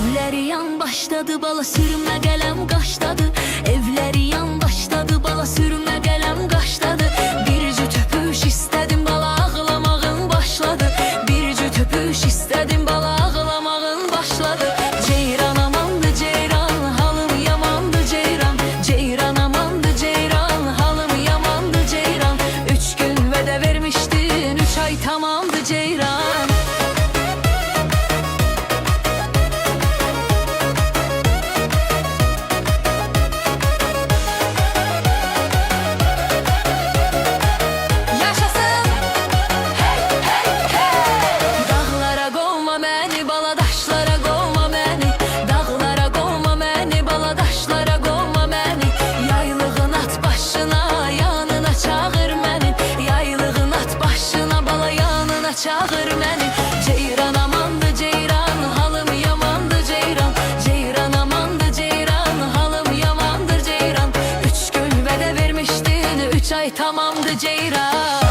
Evleri yan başladı, bala sürme gelem qaşladı. Evleri yan başladı, bala sürme gelem qaşladı. Bir cüt öpüş istedim, bala ağlamağın başladı. Bir cüt öpüş istedim, bala ağlamağın başladı. Ceyran amandı ceyran, halım yamandı ceyran. Ceyran amandı ceyran, halım yamandı ceyran. 3 gün vədə vermiştin, 3 ay tamamdı ceyran. Çağır məni. Ceyran amandı ceyran, halım yamandı ceyran. Ceyran amandı ceyran, halım yamandır ceyran. 3 gün vədə vermişdin, 3 ay tamamdı ceyran.